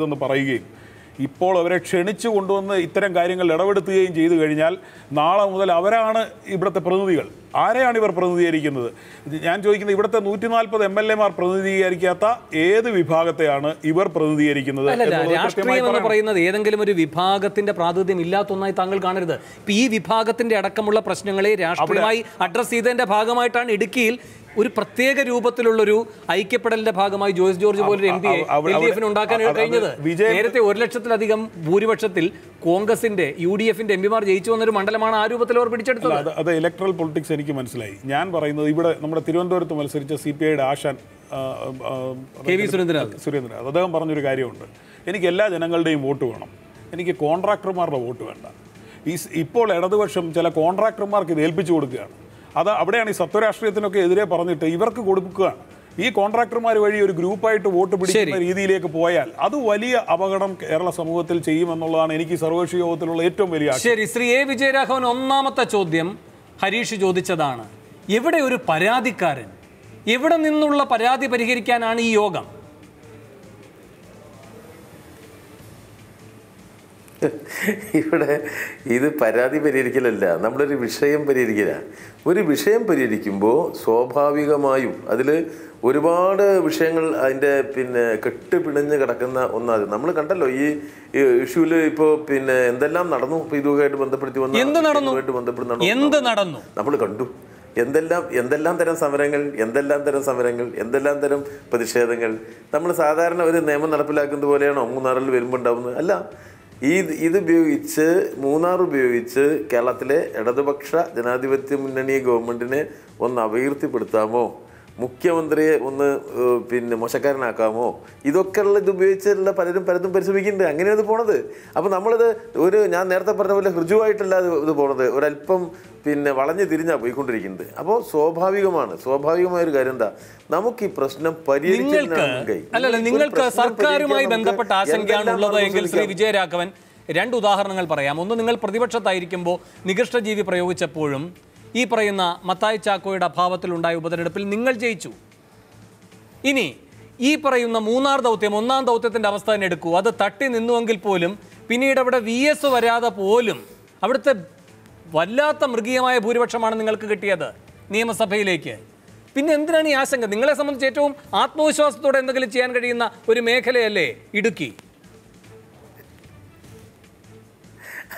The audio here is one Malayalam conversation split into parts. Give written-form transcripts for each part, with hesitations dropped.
ഇതെന്ന് പറയുകയും ഇപ്പോൾ അവരെ ക്ഷണിച്ചു കൊണ്ടുവന്ന് ഇത്തരം കാര്യങ്ങൾ ഇടപെടുത്തുകയും ചെയ്തു കഴിഞ്ഞാൽ നാളെ മുതൽ അവരാണ് ഇവിടുത്തെ പ്രതിനിധികൾ. ആരെയാണ് ഇവർ പ്രതിനിധീകരിക്കുന്നത്? ഞാൻ ചോദിക്കുന്നത്, ഇവിടുത്തെ 140 MLA-മാർ പ്രതിനിധീകരിക്കാത്ത ഏത് വിഭാഗത്തെയാണ് ഇവർ പ്രതിനിധീകരിക്കുന്നത്? രാഷ്ട്രീയം എന്ന് പറയുന്നത് ഏതെങ്കിലും ഒരു വിഭാഗത്തിന്റെ പ്രാതിനിധ്യം ഇല്ലാത്ത ഒന്നായി താങ്കൾ കാണരുത്. ഇപ്പൊ ഈ വിഭാഗത്തിന്റെ അടക്കമുള്ള പ്രശ്നങ്ങളെ രാഷ്ട്രീയമായി അഡ്രസ് ചെയ്തതിന്റെ ഭാഗമായിട്ടാണ് ഇടുക്കിയിൽ ഒരു പ്രത്യേക രൂപത്തിലുള്ളൊരു ഐക്യപ്പെടലിന്റെ ഭാഗമായി ജോയ്സ് ജോർജ് പോലൊരു MP-യെ LDF-ന് ഉണ്ടാക്കാൻ കഴിഞ്ഞത്. നേരത്തെ 1,00,000-ലധികം ഭൂരിപക്ഷത്തിൽ കോൺഗ്രസിന്റെ UDF-ന്റെ MP-മാർ ജയിച്ചു വന്നൊരു മണ്ഡലമാണ് ആ രൂപത്തിൽ അവർ പിടിച്ചെടുത്തത്. അത് ഇലക്ട്രൽ പൊളിറ്റിക്സ് എനിക്ക് മനസ്സിലായി. ഞാൻ പറയുന്നത് ഇവിടെ നമ്മുടെ തിരുവനന്തപുരത്ത് മത്സരിച്ച CPI-യുടെ ആശാൻ KV സുരേന്ദ്രനാഥ് അദ്ദേഹം പറഞ്ഞൊരു കാര്യമുണ്ട്, എനിക്ക് എല്ലാ ജനങ്ങളുടെയും വോട്ട് വേണം, എനിക്ക് കോൺട്രാക്ടർമാരുടെ വോട്ട് വേണ്ട. ഇപ്പോൾ ഇടതുപക്ഷം ചില കോൺട്രാക്ടർമാർക്ക് ഇത് ഏൽപ്പിച്ചു കൊടുക്കുകയാണ്. അവിടെയാണ് ഈ സത്വരാഷ്ട്രീയത്തിനൊക്കെ എതിരെ പറഞ്ഞിട്ട് ഇവർക്ക് കൊടുക്കുകയാണ്. ഈ കോൺട്രാക്ടർമാർ വഴി ഒരു ഗ്രൂപ്പായിട്ട് വോട്ട് പിടിക്കുന്ന രീതിയിലേക്ക് പോയാൽ അത് വലിയ അപകടം കേരള സമൂഹത്തിൽ ചെയ്യുമെന്നുള്ളതാണ് എനിക്ക് സർവകക്ഷി യോഗത്തിലുള്ള ഏറ്റവും വലിയ ആശങ്ക. ശരി, ശ്രീ A. വിജയരാഘവൻ, ഒന്നാമത്തെ ചോദ്യം ഹരീഷ് ചോദിച്ചതാണ്. എവിടെ ഒരു പരാതിക്കാരൻ? എവിടെ നിന്നുള്ള പരാതി പരിഹരിക്കാനാണ് ഈ യോഗം? ഇവിടെ ഇത് പരാതി പരിഹരിക്കലല്ല, നമ്മളൊരു വിഷയം പരിഹരിക്കലാണ്. ഒരു വിഷയം പരിഹരിക്കുമ്പോൾ സ്വാഭാവികമായും അതിൽ ഒരുപാട് വിഷയങ്ങൾ അതിൻ്റെ കെട്ടുപിണഞ്ഞ് കിടക്കുന്ന ഒന്നാണ്. നമ്മൾ കണ്ടല്ലോ ഈ ഇഷ്യൂല് ഇപ്പോൾ എന്തെല്ലാം നടന്നു. ഇപ്പോൾ ഇതുമായിട്ട് ബന്ധപ്പെടുത്തി നടന്നു നമ്മൾ കണ്ടു. എന്തെല്ലാം തരം സമരങ്ങൾ, എന്തെല്ലാം തരം പ്രതിഷേധങ്ങൾ. നമ്മൾ സാധാരണ ഒരു നിയമം നടപ്പിലാക്കുന്നത് പോലെയാണോ മൂന്നാറിൽ വരുമ്പോൾ ഉണ്ടാവുന്നത്? അല്ല. ഇതുപയോഗിച്ച് മൂന്നാർ ഉപയോഗിച്ച് കേരളത്തിലെ ഇടതുപക്ഷ ജനാധിപത്യ മുന്നണി ഗവൺമെൻറ്റിനെ ഒന്ന് അപകീർത്തിപ്പെടുത്താമോ, മുഖ്യമന്ത്രിയെ ഒന്ന് മോശക്കാരനാക്കാമോ, ഇതൊക്കെയുള്ള ഇതുപയോഗിച്ചുള്ള പലതും പരിശ്രമിക്കുന്നുണ്ട്. അങ്ങനെയാണ് ഇത് പോണത്. അപ്പോൾ നമ്മളിത് ഞാൻ നേരത്തെ പറഞ്ഞ പോലെ ഋജുവായിട്ടല്ല ഇത് പോണത്, ഒരല്പം വളഞ്ഞു തിരിഞ്ഞാണ് പോയിക്കൊണ്ടിരിക്കുന്നത്. അപ്പോൾ സ്വാഭാവികമായൊരു കാര്യം എന്താ, നമുക്ക് ഈ പ്രശ്നം നിങ്ങൾക്ക് സർക്കാരുമായി ബന്ധപ്പെട്ട ആശങ്കയാണുള്ളത് എങ്കിൽ ശ്രീ വിജയരാഘവൻ 2 ഉദാഹരണങ്ങൾ പറയാം. ഒന്ന്, നിങ്ങൾ പ്രതിപക്ഷത്തായിരിക്കുമ്പോൾ നികൃഷ്ടജീവി പ്രയോഗിച്ചപ്പോഴും ഈ പറയുന്ന മത്തായി ചാക്കോയുടെ അഭാവത്തിലുണ്ടായ ഉപതെരഞ്ഞെടുപ്പിൽ നിങ്ങൾ ജയിച്ചു. ഇനി ഈ പറയുന്ന മൂന്നാർ ദൗത്യം, ഒന്നാം ദൗത്യത്തിൻ്റെ അവസ്ഥ തന്നെ എടുക്കൂ. അത് തട്ടി നിന്നുവെങ്കിൽ പോലും പിന്നീട് അവിടെ VS വരാതെ പോലും അവിടുത്തെ വല്ലാത്ത മൃഗീയമായ ഭൂരിപക്ഷമാണ് നിങ്ങൾക്ക് കിട്ടിയത് നിയമസഭയിലേക്ക്. പിന്നെ എന്തിനാണ് ഈ ആശങ്ക? നിങ്ങളെ സംബന്ധിച്ച് ഏറ്റവും ആത്മവിശ്വാസത്തോടെ എന്തെങ്കിലും ചെയ്യാൻ കഴിയുന്ന ഒരു മേഖലയല്ലേ ഇടുക്കി?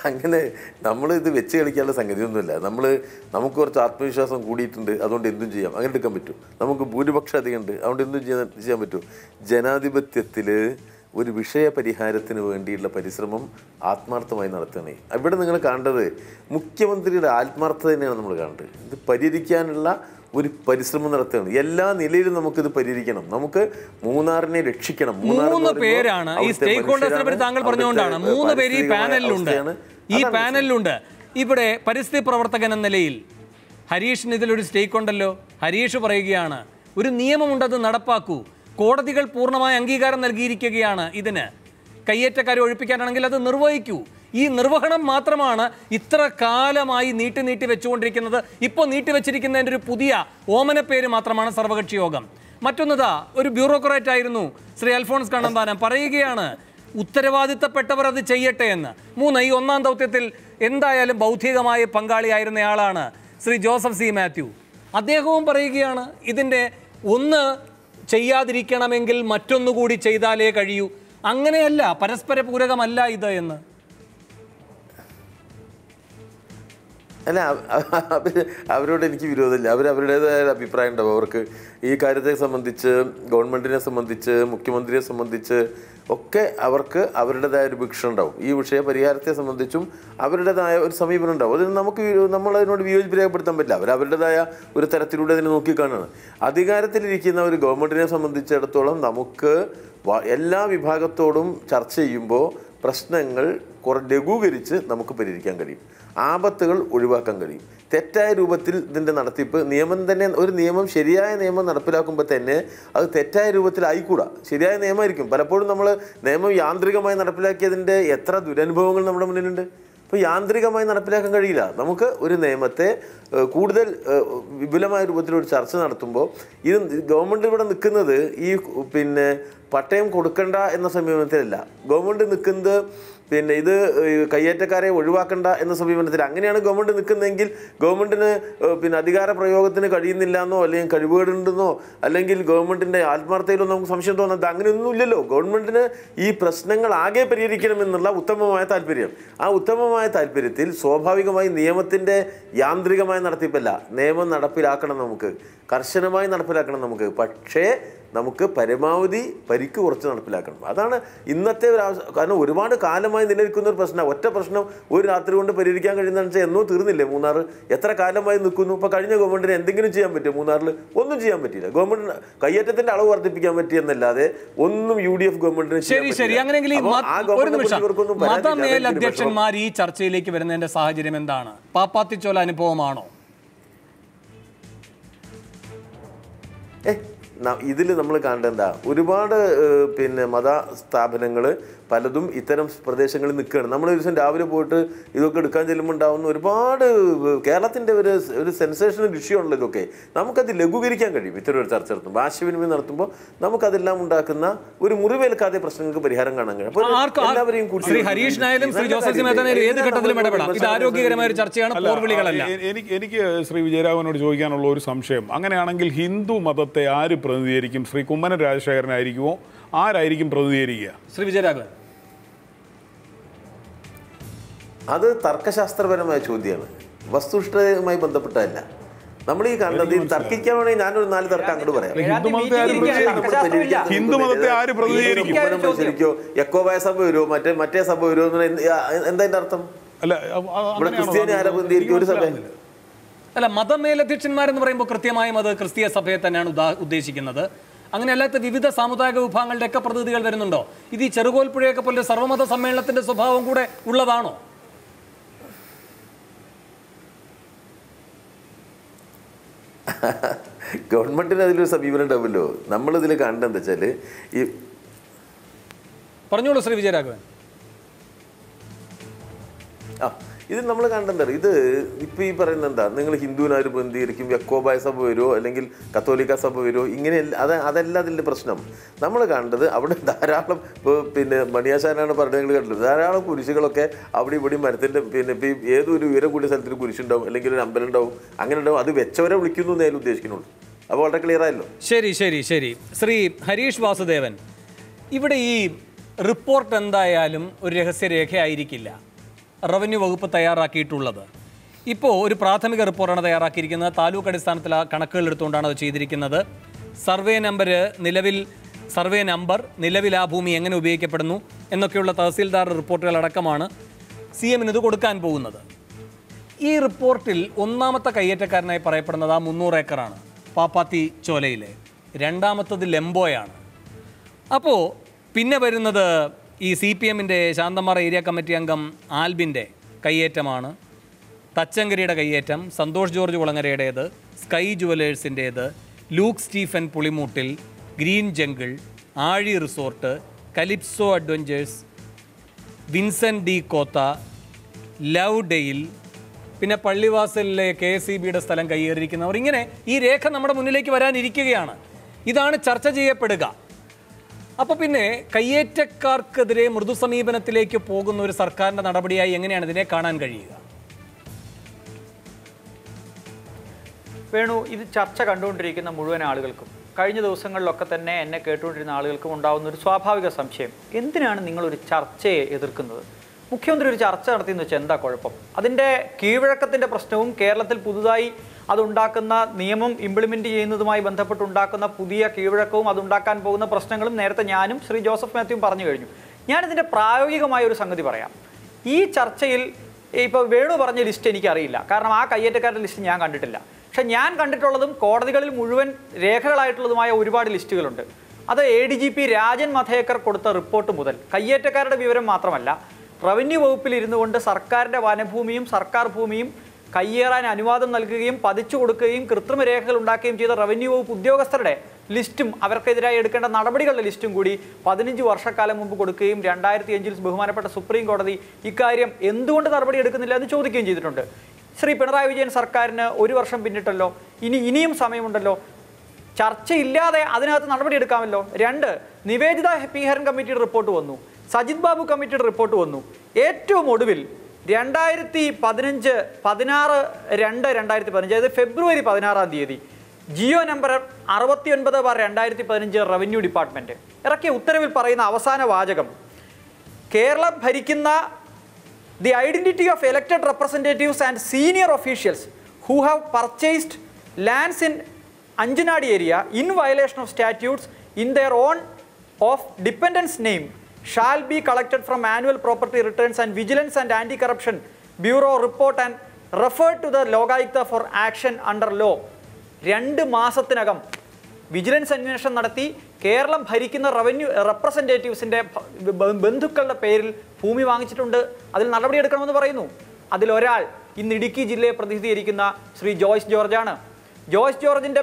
അങ്ങനെ നമ്മളിത് വെച്ച് കളിക്കാനുള്ള സംഗതിയൊന്നുമില്ല. നമുക്ക് കുറച്ച് ആത്മവിശ്വാസം കൂടിയിട്ടുണ്ട്, അതുകൊണ്ട് എന്തും ചെയ്യാം, അങ്ങനെ എടുക്കാൻ പറ്റും. നമുക്ക് ഭൂരിപക്ഷം അധികമുണ്ട്, അതുകൊണ്ട് എന്തും ചെയ്യാൻ പറ്റും. ജനാധിപത്യത്തിൽ ഒരു വിഷയ പരിഹാരത്തിന് വേണ്ടിയുള്ള പരിശ്രമം ആത്മാർത്ഥമായി നടത്തുകയാണ്. ഇവിടെ നിങ്ങൾ കാണേണ്ടത് മുഖ്യമന്ത്രിയുടെ ആത്മാർത്ഥത തന്നെയാണ് നമ്മൾ കാണേണ്ടത്. ഇത് പരിഹരിക്കാനുള്ള ഒരു പരിശ്രമം നടത്തുകയാണ്. എല്ലാ നിലയിലും നമുക്കിത് പരിഹരിക്കണം. നമുക്ക് മൂന്നാറിനെ രക്ഷിക്കണം. 3 പേരാണ് ഈ സ്റ്റേക്ക് ഹോൾഡേഴ്സിനെ പറ്റി താങ്കൾ പറഞ്ഞുകൊണ്ടാണ് 3 പേര് ഈ പാനലിലുണ്ട്. ഇവിടെ പരിസ്ഥിതി പ്രവർത്തകൻ എന്ന നിലയിൽ ഹരീഷിന് ഇതിലൊരു സ്റ്റേക്ക് ഉണ്ടല്ലോ. ഹരീഷ് പറയുകയാണ്, ഒരു നിയമമുണ്ട്, അത് നടപ്പാക്കൂ. കോടതികൾ പൂർണ്ണമായ അംഗീകാരം നൽകിയിരിക്കുകയാണ്. ഇതിന് കയ്യേറ്റക്കാരെ ഒഴിപ്പിക്കാനാണെങ്കിൽ അത് നിർവഹിക്കൂ. ഈ നിർവഹണം മാത്രമാണ് ഇത്ര കാലമായി നീട്ടി വെച്ചുകൊണ്ടിരിക്കുന്നത്. ഇപ്പോൾ നീട്ടിവെച്ചിരിക്കുന്നതിൻ്റെ ഒരു പുതിയ ഓമന പേര് മാത്രമാണ് സർവകക്ഷി യോഗം. മറ്റൊന്നതാ, ഒരു ബ്യൂറോക്രാറ്റ് ആയിരുന്നു ശ്രീ അൽഫോൺസ് കണ്ണന്താനം, പറയുകയാണ് ഉത്തരവാദിത്തപ്പെട്ടവർ അത് ചെയ്യട്ടെ എന്ന്. 3, ഈ ഒന്നാം ദൗത്യത്തിൽ എന്തായാലും ബൗദ്ധികമായ പങ്കാളിയായിരുന്നയാളാണ് ശ്രീ ജോസഫ് C. മാത്യു. അദ്ദേഹവും പറയുകയാണ്, ഇതിൻ്റെ ഒന്ന് ചെയ്യാതിരിക്കണമെങ്കിൽ മറ്റൊന്നുകൂടി ചെയ്താലേ കഴിയൂ. അങ്ങനെയല്ല, പരസ്പര പൂരകമല്ല ഇത് എന്ന്. അല്ല, അവരോട് എനിക്ക് വിരോധമില്ല. അവരുടേതായ അഭിപ്രായം ഉണ്ടാവും. അവർക്ക് ഈ കാര്യത്തെ സംബന്ധിച്ച്, ഗവൺമെൻറ്റിനെ സംബന്ധിച്ച്, മുഖ്യമന്ത്രിയെ സംബന്ധിച്ച് ഒക്കെ അവർക്ക് അവരുടേതായ ഒരു വീക്ഷണം ഉണ്ടാവും. ഈ വിഷയ പരിഹാരത്തെ സംബന്ധിച്ചും അവരുടേതായ ഒരു സമീപനം ഉണ്ടാവും. അതിന് നമ്മളതിനോട് വിയോജിപ്പ് രേഖപ്പെടുത്താൻ പറ്റില്ല. അവരുടേതായ ഒരു തരത്തിലൂടെ അതിനെ നോക്കിക്കാണുകയാണ്. അധികാരത്തിലിരിക്കുന്ന ഒരു ഗവൺമെൻറ്റിനെ സംബന്ധിച്ചിടത്തോളം നമുക്ക് എല്ലാ വിഭാഗത്തോടും ചർച്ച ചെയ്യുമ്പോൾ പ്രശ്നങ്ങൾ ലഘൂകരിച്ച് നമുക്ക് പരിഹരിക്കാൻ കഴിയും. ആപത്തുകൾ ഒഴിവാക്കാൻ കഴിയും. തെറ്റായ രൂപത്തിൽ ഇതിൻ്റെ നടത്തിപ്പ് ഒരു നിയമം ശരിയായ നിയമം നടപ്പിലാക്കുമ്പോൾ തന്നെ അത് തെറ്റായ രൂപത്തിലായിക്കൂടാ. ശരിയായ നിയമമായിരിക്കും. പലപ്പോഴും നമ്മൾ നിയമം യാന്ത്രികമായി നടപ്പിലാക്കിയതിൻ്റെ എത്ര ദുരനുഭവങ്ങൾ നമ്മുടെ മുന്നിലുണ്ട്. അപ്പോൾ യാന്ത്രികമായി നടപ്പിലാക്കാൻ കഴിയില്ല. നമുക്ക് ഒരു നിയമത്തെ കൂടുതൽ വിപുലമായ രൂപത്തിൽ ഒരു ചർച്ച നടത്തുമ്പോൾ ഇത് ഗവൺമെൻറ് ഇവിടെ നിൽക്കുന്നത് ഈ പട്ടയം കൊടുക്കണ്ട എന്ന സമീപനത്തിലല്ല. ഗവൺമെൻറ് നിൽക്കുന്നത് പിന്നെ ഇത് കയ്യേറ്റക്കാരെ ഒഴിവാക്കണ്ട എന്ന സമീപനത്തിൽ. അങ്ങനെയാണ് ഗവൺമെൻറ് നിൽക്കുന്നതെങ്കിൽ ഗവൺമെൻറ്റിന് പിന്നെ അധികാര പ്രയോഗത്തിന് കഴിയുന്നില്ല എന്നോ അല്ലെങ്കിൽ കഴിവുകേടുണ്ടെന്നോ അല്ലെങ്കിൽ ഗവൺമെൻറ്റിൻ്റെ ആത്മാർത്ഥതയിലോ നമുക്ക് സംശയം തോന്നുന്നത് അങ്ങനെയൊന്നുമില്ലല്ലോ. ഗവൺമെൻറ്റിന് ഈ പ്രശ്നങ്ങൾ ആകെ പരിഹരിക്കണമെന്നുള്ള ഉത്തമമായ താല്പര്യം. ആ ഉത്തമമായ താല്പര്യത്തിൽ സ്വാഭാവികമായി നിയമത്തിൻ്റെ യാന്ത്രികമായ നടത്തിപ്പല്ല, നിയമം നടപ്പിലാക്കണം, നമുക്ക് കർശനമായി നടപ്പിലാക്കണം നമുക്ക്. പക്ഷേ നമുക്ക് പരമാവധി പരിക്ക് കുറച്ച് നടപ്പിലാക്കണം. അതാണ് ഇന്നത്തെ ഒരു കാരണം ഒരുപാട് കാലമായി നിലനിൽക്കുന്ന ഒരു പ്രശ്നം. ഒറ്റ പ്രശ്നം ഒരു രാത്രി കൊണ്ട് പരിഹരിക്കാൻ കഴിയുന്നതെന്ന് വെച്ചാൽ എന്നോ തീർന്നില്ലേ മൂന്നാർ? എത്ര കാലമായി നിൽക്കുന്നു? ഇപ്പോൾ കഴിഞ്ഞ ഗവൺമെൻറ്റിന് എന്തെങ്കിലും ചെയ്യാൻ പറ്റുമോ? മൂന്നാറിൽ ഒന്നും ചെയ്യാൻ പറ്റിയില്ല. ഗവൺമെൻറ് കയ്യേറ്റത്തിൻ്റെ അളവ് വർദ്ധിപ്പിക്കാൻ പറ്റിയെന്നല്ലാതെ ഒന്നും UDF ഗവൺമെന്റിന് അധ്യക്ഷന്മാർ ഈ ചർച്ചയിലേക്ക് വരുന്നതിന്റെ സാഹചര്യം എന്താണ്? പാപ്പാത്തിച്ചോല അനുഭവമാണോ? ഇതിൽ നമ്മൾ കാണേണ്ട ഒരുപാട് പിന്നെ മത സ്ഥാപനങ്ങൾ പലതും ഇത്തരം പ്രദേശങ്ങളിൽ നിൽക്കുകയാണ്. നമ്മൾ ഒരു ദിവസം രാവിലെ പോയിട്ട് ഇതൊക്കെ എടുക്കാൻ ചെല്ലുമ്പോൾ ഉണ്ടാകുന്ന ഒരുപാട് കേരളത്തിൻ്റെ ഒരു സെൻസേഷണൽ ഇഷ്യൂ ആണല്ലോ ഇതൊക്കെ. നമുക്കത് ലഘൂകരിക്കാൻ കഴിയും ഇത്തരം ഒരു ചർച്ച നടത്തുമ്പോൾ, ആശയവിനിമയം നടത്തുമ്പോൾ നമുക്കതെല്ലാം ഉണ്ടാക്കുന്ന ഒരു മുറിവേൽക്കാതെ പ്രശ്നങ്ങൾക്ക് പരിഹാരം കാണാൻ കഴിയും. അപ്പോൾ എല്ലാവരെയും എനിക്ക് ശ്രീ വിജയരാഘവനോട് ചോദിക്കാനുള്ള ഒരു സംശയം, അങ്ങനെയാണെങ്കിൽ ഹിന്ദു മതത്തെ ആര് പ്രതിനിധീകരിക്കും? ശ്രീ കുമ്മനം രാജശേഖരനായിരിക്കുമോ? ആരായിരിക്കും പ്രതിനിധീകരിക്കുക? ശ്രീ വിജയരാഘവൻ, അത് തർക്കശാസ്ത്രപരമായ ചോദ്യമാണ്, വസ്തുനിഷ്ഠയുമായി ബന്ധപ്പെട്ടതല്ല. നമ്മൾ ഈ കണ്ടത് തർക്കിക്കാൻ വേണമെങ്കിൽ ഞാനൊരു 4 തർക്കം അങ്ങോട്ട് പറയാം. ഹിന്ദുമതത്തെ ആര് പ്രതിനിധീകരിക്കും? ശരിക്കോ യക്കോബായ സഭ വരുമോ മറ്റേ സഭ വരുമോ? എന്താ അർത്ഥം? അല്ല, ഇവിടെ ക്രിസ്ത്യാനി ആരാ പ്രതിനിധീകരിക്കും? ഒരു സഭ അല്ല, മതമേലധ്യക്ഷന്മാരെന്ന് പറയുമ്പോൾ കൃത്യമായും അത് ക്രിസ്തീയ സഭയെ തന്നെയാണ് ഉദ്ദേശിക്കുന്നത്. അങ്ങനെ അല്ലാത്ത വിവിധ സാമുദായിക വിഭാഗങ്ങളുടെ ഒക്കെ പ്രതിനിധികൾ വരുന്നുണ്ടോ? ഇത് ഈ ചെറുകോൽപ്പുഴയൊക്കെ പോലെ സർവ്വമത സമ്മേളനത്തിന്റെ സ്വഭാവം കൂടെ ഉള്ളതാണോ? ഗവൺമെന്റിന് അതിലൊരു സമീപനം ഉണ്ടാവുമല്ലോ. നമ്മളിതിൽ കാണേണ്ടത് എന്താ വെച്ചാൽ ഈ പറഞ്ഞോളൂ ശ്രീ വിജയരാഘവൻ. ഇത് നമ്മൾ കണ്ടെന്താ, ഇത് ഇപ്പം ഈ പറയുന്നത് എന്താ, നിങ്ങൾ ഹിന്ദുവിനാരും പ്രതിനിധീകരിക്കും, യക്കോബായ സഭ വരുമോ അല്ലെങ്കിൽ കത്തോലിക്ക സഭ വരുമോ, ഇങ്ങനെ അതല്ല അതിൻ്റെ പ്രശ്നം. നമ്മൾ കണ്ടത് അവിടെ ധാരാളം പിന്നെ മണിയാശാനാണ് പറഞ്ഞത് കണ്ടത്, ധാരാളം കുരിശുകളൊക്കെ അവിടെ ഇവിടെ മരത്തിൻ്റെ പിന്നെ ഇപ്പം ഏതൊരു ഉയരം കൂടിയ സ്ഥലത്തിന് കുരിശുണ്ടാവും അല്ലെങ്കിൽ ഒരു അമ്പലം ഉണ്ടാവും, അങ്ങനെ ഉണ്ടാവും. അത് വെച്ചവരെ വിളിക്കുന്നു എന്നേ ഉദ്ദേശിക്കുന്നുള്ളൂ. അപ്പോൾ വളരെ ക്ലിയർ ആയല്ലോ. ശരി ശരി ശരി. ശ്രീ ഹരീഷ് വാസുദേവൻ, ഇവിടെ ഈ റിപ്പോർട്ട് എന്തായാലും ഒരു രഹസ്യരേഖയായിരിക്കില്ല റവന്യൂ വകുപ്പ് തയ്യാറാക്കിയിട്ടുള്ളത്. ഇപ്പോൾ ഒരു പ്രാഥമിക റിപ്പോർട്ടാണ് തയ്യാറാക്കിയിരിക്കുന്നത്. താലൂക്ക് അടിസ്ഥാനത്തിൽ ആ കണക്കുകൾ എടുത്തുകൊണ്ടാണ് അത് ചെയ്തിരിക്കുന്നത്. സർവേ നമ്പർ, നിലവിൽ ആ ഭൂമി എങ്ങനെ ഉപയോഗിക്കപ്പെടുന്നു എന്നൊക്കെയുള്ള തഹസീൽദാർ റിപ്പോർട്ടുകൾ അടക്കമാണ് CM ഇത് കൊടുക്കാൻ പോകുന്നത്. ഈ റിപ്പോർട്ടിൽ ഒന്നാമത്തെ കയ്യേറ്റക്കാരനായി പറയപ്പെടുന്നത് ആ 300 ഏക്കറാണ്, പാപ്പാത്തി ചോലയിലെ. രണ്ടാമത്തത് ലെംബോയാണ്. അപ്പോൾ പിന്നെ വരുന്നത് ഈ CPMൻ്റെ ശാന്തമ്പാറ ഏരിയ കമ്മിറ്റി അംഗം ആൽബിൻ്റെ കയ്യേറ്റമാണ്. തച്ചങ്കരിയുടെ കയ്യേറ്റം, സന്തോഷ് ജോർജ് കുളങ്ങരയുടേത്, സ്കൈ ജുവലേഴ്സിൻ്റേത്, Luke Stephen Pulimoottil, green jungle, Aazhi resort, Calypso adventures, Vincent D Cotta, Lovedale, പിന്നെ പള്ളിവാസലിലെ KSEBയുടെ സ്ഥലം കയ്യേറിയിരിക്കുന്നവർ. ഇങ്ങനെ ഈ രേഖ നമ്മുടെ മുന്നിലേക്ക് വരാനിരിക്കുകയാണ്. ഇതാണ് ചർച്ച ചെയ്യപ്പെടുക. അപ്പോൾ പിന്നെ കയ്യേറ്റക്കാർക്കെതിരെ മൃദു സമീപനത്തിലേക്ക് പോകുന്ന ഒരു സർക്കാരിൻ്റെ നടപടിയായി എങ്ങനെയാണ് ഇതിനെ കാണാൻ കഴിയുക? വേണു, ഇത് ചർച്ച കണ്ടുകൊണ്ടിരിക്കുന്ന മുഴുവൻ ആളുകൾക്കും കഴിഞ്ഞ ദിവസങ്ങളിലൊക്കെ തന്നെ എന്നെ കേട്ടുകൊണ്ടിരുന്ന ആളുകൾക്കും ഉണ്ടാകുന്ന ഒരു സ്വാഭാവിക സംശയം, എന്തിനാണ് നിങ്ങളൊരു ചർച്ചയെ എതിർക്കുന്നത്? മുഖ്യമന്ത്രി ഒരു ചർച്ച നടത്തിയെന്ന് വെച്ചാൽ എന്താ കുഴപ്പം? അതിൻ്റെ കീഴ്വഴക്കത്തിൻ്റെ പ്രശ്നവും കേരളത്തിൽ പുതുതായി അതുണ്ടാക്കുന്ന നിയമം ഇംപ്ലിമെൻറ്റ് ചെയ്യുന്നതുമായി ബന്ധപ്പെട്ടുണ്ടാക്കുന്ന പുതിയ കീഴ്വഴക്കവും അതുണ്ടാക്കാൻ പോകുന്ന പ്രശ്നങ്ങളും നേരത്തെ ഞാനും ശ്രീ ജോസഫ് മാത്യുവും പറഞ്ഞു കഴിഞ്ഞു. ഞാനിതിൻ്റെ പ്രായോഗികമായ ഒരു സംഗതി പറയാം. ഈ ചർച്ചയിൽ ഇപ്പോൾ വേണു പറഞ്ഞ ലിസ്റ്റ് എനിക്കറിയില്ല, കാരണം ആ കയ്യേറ്റക്കാരുടെ ലിസ്റ്റ് ഞാൻ കണ്ടിട്ടില്ല. പക്ഷെ ഞാൻ കണ്ടിട്ടുള്ളതും കോടതികളിൽ മുഴുവൻ രേഖകളായിട്ടുള്ളതുമായ ഒരുപാട് ലിസ്റ്റുകളുണ്ട്. അത് ADGP രാജൻ മധേക്കർ കൊടുത്ത റിപ്പോർട്ട് മുതൽ കയ്യേറ്റക്കാരുടെ വിവരം മാത്രമല്ല, റവന്യൂ വകുപ്പിൽ ഇരുന്നു കൊണ്ട് സർക്കാരിൻ്റെ വനഭൂമിയും സർക്കാർ ഭൂമിയും കയ്യേറാൻ അനുവാദം നൽകുകയും പതിച്ചു കൊടുക്കുകയും കൃത്രിമ രേഖകൾ ഉണ്ടാക്കുകയും ചെയ്ത റവന്യൂ വകുപ്പ് ഉദ്യോഗസ്ഥരുടെ ലിസ്റ്റും അവർക്കെതിരായി എടുക്കേണ്ട നടപടികളുടെ ലിസ്റ്റും കൂടി 15 വർഷക്കാലം മുമ്പ് കൊടുക്കുകയും 2005 ബഹുമാനപ്പെട്ട സുപ്രീം കോടതി ഇക്കാര്യം എന്തുകൊണ്ട് നടപടി എടുക്കുന്നില്ല എന്ന് ചോദിക്കുകയും ചെയ്തിട്ടുണ്ട്. ശ്രീ പിണറായി വിജയൻ സർക്കാരിന് 1 വർഷം പിന്നിട്ടല്ലോ, ഇനിയും സമയമുണ്ടല്ലോ. ചർച്ചയില്ലാതെ അതിനകത്ത് നടപടിയെടുക്കാമല്ലോ. 2, നിവേദിത പി ഹരൻ കമ്മിറ്റിയുടെ റിപ്പോർട്ട് വന്നു, സജിത് ബാബു കമ്മിറ്റിയുടെ റിപ്പോർട്ട് വന്നു. ഏറ്റവും ഒടുവിൽ 2015 അതായത് ഫെബ്രുവരി 16-ാം തീയതി ജിയോ നമ്പർ 69/2015 റവന്യൂ ഡിപ്പാർട്ട്മെന്റ് ഇറക്കിയ ഉത്തരവിൽ പറയുന്ന അവസാന വാചകം, കേരളം ഭരിക്കുന്ന the identity of elected representatives and senior officials who have purchased lands in Anjanadi area in violation of statutes in their own of dependents name shall be collected from annual property returns and Vigilance and Anti-Corruption Bureau report and referred to the Lokayukta for action under law. 2 മാസത്തിനകം വിജിലൻസ് അന്വേഷണം നടത്തി കേരളം ഭരിക്കുന്ന റവന്യൂ റെപ്രസെൻറ്റേറ്റീവ്സിൻ്റെ ബന്ധുക്കളുടെ പേരിൽ ഭൂമി വാങ്ങിച്ചിട്ടുണ്ട്, അതിൽ നടപടിയെടുക്കണമെന്ന് പറയുന്നു. അതിലൊരാൾ ഇന്ന് ഇടുക്കി ജില്ലയെ പ്രതിനിധീകരിക്കുന്ന ശ്രീ ജോയ്സ് ജോർജാണ്. ജോയ്സ് ജോർജിൻ്റെ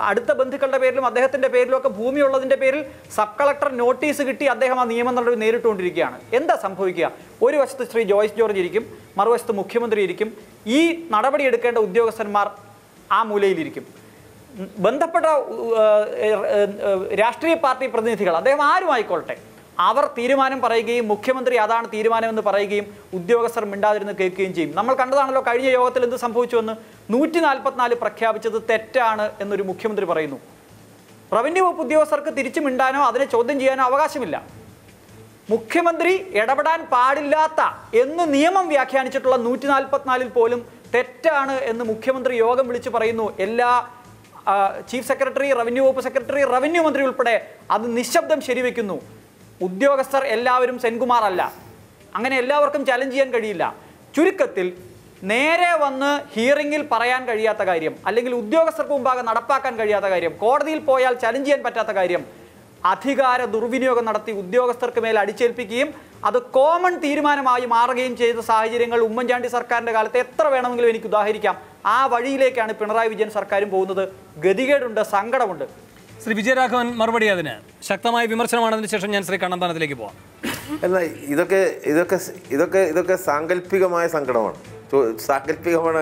അടുത്ത ബന്ധുക്കളുടെ പേരിലും അദ്ദേഹത്തിൻ്റെ പേരിലും ഒക്കെ ഭൂമി ഉള്ളതിൻ്റെ പേരിൽ സബ് കളക്ടർ നോട്ടീസ് കിട്ടി അദ്ദേഹം ആ നിയമ നടപടി നേരിട്ടുകൊണ്ടിരിക്കുകയാണ്. എന്താ സംഭവിക്കുക? ഒരു വശത്ത് ശ്രീ ജോയ്സ് ജോർജ് ഇരിക്കും, മറുവശത്ത് മുഖ്യമന്ത്രി ഇരിക്കും, ഈ നടപടി എടുക്കേണ്ട ഉദ്യോഗസ്ഥന്മാർ ആ മൂലയിലിരിക്കും. ബന്ധപ്പെട്ട രാഷ്ട്രീയ പാർട്ടി പ്രതിനിധികൾ, അദ്ദേഹം ആരും ആയിക്കൊള്ളട്ടെ, അവർ തീരുമാനം പറയുകയും മുഖ്യമന്ത്രി അതാണ് തീരുമാനമെന്ന് പറയുകയും ഉദ്യോഗസ്ഥർ മിണ്ടാതിരുന്ന് കേൾക്കുകയും ചെയ്യും. നമ്മൾ കണ്ടതാണല്ലോ കഴിഞ്ഞ യോഗത്തിൽ എന്ത് സംഭവിച്ചുവെന്ന്. 144 പ്രഖ്യാപിച്ചത് തെറ്റാണ് എന്നൊരു മുഖ്യമന്ത്രി പറയുന്നു. റവന്യൂ വകുപ്പ് ഉദ്യോഗസ്ഥർക്ക് തിരിച്ചു മിണ്ടാനോ അതിനെ ചോദ്യം ചെയ്യാനോ അവകാശമില്ല. മുഖ്യമന്ത്രി ഇടപെടാൻ പാടില്ലാത്ത എന്ന് നിയമം വ്യാഖ്യാനിച്ചിട്ടുള്ള 144 പോലും തെറ്റാണ് എന്ന് മുഖ്യമന്ത്രി യോഗം വിളിച്ച് പറയുന്നു. എല്ലാ ചീഫ് സെക്രട്ടറി, റവന്യൂ വകുപ്പ് സെക്രട്ടറി, റവന്യൂ മന്ത്രി ഉൾപ്പെടെ അത് നിശബ്ദം ശരിവെക്കുന്നു. ഉദ്യോഗസ്ഥർ എല്ലാവരും സെൻകുമാർ അല്ല, അങ്ങനെ എല്ലാവർക്കും ചലഞ്ച് ചെയ്യാൻ കഴിയില്ല. ചുരുക്കത്തിൽ നേരെ വന്ന് ഹിയറിംഗിൽ പറയാൻ കഴിയാത്ത കാര്യം, അല്ലെങ്കിൽ ഉദ്യോഗസ്ഥർക്ക് മുമ്പാകെ നടപ്പാക്കാൻ കഴിയാത്ത കാര്യം, കോടതിയിൽ പോയാൽ ചലഞ്ച് ചെയ്യാൻ പറ്റാത്ത കാര്യം അധികാര ദുർവിനിയോഗം നടത്തി ഉദ്യോഗസ്ഥർക്ക് മേൽ അടിച്ചേൽപ്പിക്കുകയും അത് കോമൺ തീരുമാനമായി മാറുകയും ചെയ്ത സാഹചര്യങ്ങൾ ഉമ്മൻചാണ്ടി സർക്കാരിൻ്റെ കാലത്ത് എത്ര വേണമെങ്കിലും എനിക്ക് ഉദാഹരിക്കാം. ആ വഴിയിലേക്കാണ് പിണറായി വിജയൻ സർക്കാരും പോകുന്നത്. ഗതികേടുണ്ട്, സങ്കടമുണ്ട്. ശ്രീ വിജയരാഘവൻ മറുപടി അതിന് ശക്തമായ വിമർശനമാണതിന് ശേഷം ഞാൻ ശ്രീ കണ്ണന്താനത്തിലേക്ക് പോവാം. അല്ല, ഇതൊക്കെ സാങ്കല്പികമായ സങ്കടമാണ്, സാങ്കല്പികമാണ്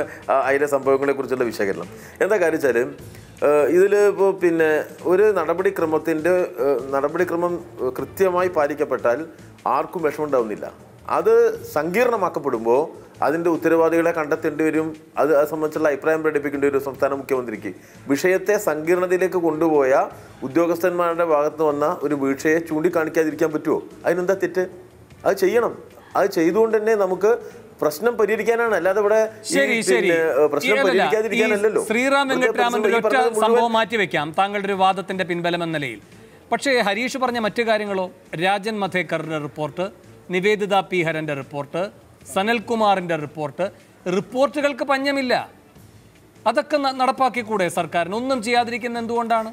അതിലെ സംഭവങ്ങളെ കുറിച്ചുള്ള വിശകലനം. എന്താ കാര്യം വെച്ചാൽ ഇതിൽ ഇപ്പോൾ പിന്നെ ഒരു നടപടിക്രമം കൃത്യമായി പാലിക്കപ്പെട്ടാൽ ആർക്കും വിഷമമുണ്ടാവുന്നില്ല. അത് സങ്കീർണമാക്കപ്പെടുമ്പോൾ അതിൻ്റെ ഉത്തരവാദികളെ കണ്ടെത്തേണ്ടി വരും. അത് സംബന്ധിച്ചുള്ള അഭിപ്രായം പ്രകടിപ്പിക്കേണ്ടി വരും സംസ്ഥാന മുഖ്യമന്ത്രിക്ക്. വിഷയത്തെ സങ്കീർണതയിലേക്ക് കൊണ്ടുപോയ ഉദ്യോഗസ്ഥന്മാരുടെ ഭാഗത്ത് വന്ന ഒരു വീഴ്ചയെ ചൂണ്ടിക്കാണിക്കാതിരിക്കാൻ പറ്റുമോ? അതിനെന്താ തെറ്റ്? അത് ചെയ്യണം. അത് ചെയ്തുകൊണ്ട് തന്നെ നമുക്ക് പ്രശ്നം പരിഹരിക്കാനാണ്, അല്ലാതെ ഇവിടെ പ്രശ്നം പരിഹരിക്കാതിരിക്കാനല്ലോ. ശ്രീറാം വെങ്കട്ടരാമന്റെ ഒറ്റ സംഭവം മാറ്റിവെക്കാം താങ്കളുടെ ഒരു വാദത്തിന്റെ പിൻബലം എന്ന നിലയിൽ. പക്ഷേ ഹരീഷ് പറഞ്ഞ മറ്റു കാര്യങ്ങളോ? രാജൻ മധേക്കറുടെ റിപ്പോർട്ട്, നിവേദിത പി ഹരന്റെ റിപ്പോർട്ട്, സനൽകുമാറിന്റെ റിപ്പോർട്ടുകൾക്ക് പഞ്ഞമില്ല. അതൊക്കെ നടപ്പാക്കിക്കൂടെ സർക്കാരിന്? ഒന്നും ചെയ്യാതിരിക്കുന്ന എന്തുകൊണ്ടാണ്?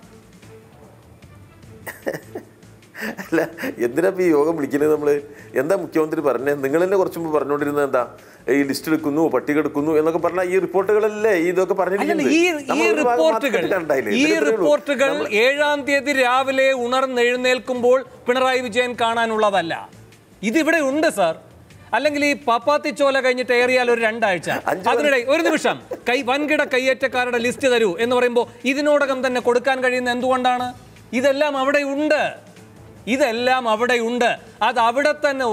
അല്ല, എന്തിനാ ഈ യോഗം വിളിക്കുന്നത്? നമ്മൾ എന്താ മുഖ്യമന്ത്രി പറഞ്ഞത്? നിങ്ങൾ തന്നെ കുറച്ച് മുമ്പ് പറഞ്ഞുകൊണ്ടിരുന്നത് എന്താ? ഈ ലിസ്റ്റ് എടുക്കുന്നു, പട്ടിക എടുക്കുന്നു എന്നൊക്കെ പറഞ്ഞാൽ ഈ റിപ്പോർട്ടുകളല്ലേ ഇതൊക്കെ പറഞ്ഞിരിക്കുന്നത്? ഈ റിപ്പോർട്ടുകൾ 7-ാം തീയതി രാവിലെ ഉണർന്നെഴുന്നേൽക്കുമ്പോൾ പിണറായി വിജയൻ കാണാനുള്ളതല്ല. ഇതിവിടെ ഉണ്ട് സാർ. അല്ലെങ്കിൽ ഈ പാപ്പാത്തിച്ചോല കഴിഞ്ഞിട്ട് ഏറിയാൽ ഒരു 2 ആഴ്ച, അതിനിടെ ഒരു നിമിഷം വൻകിട കയ്യേറ്റക്കാരുടെ ലിസ്റ്റ് തരൂ എന്ന് പറയുമ്പോൾ ഇതിനോടകം തന്നെ കൊടുക്കാൻ കഴിയുന്ന എന്തുകൊണ്ടാണ്? ഇതെല്ലാം അവിടെ ഉണ്ട്. അത് അവിടെ തന്നെ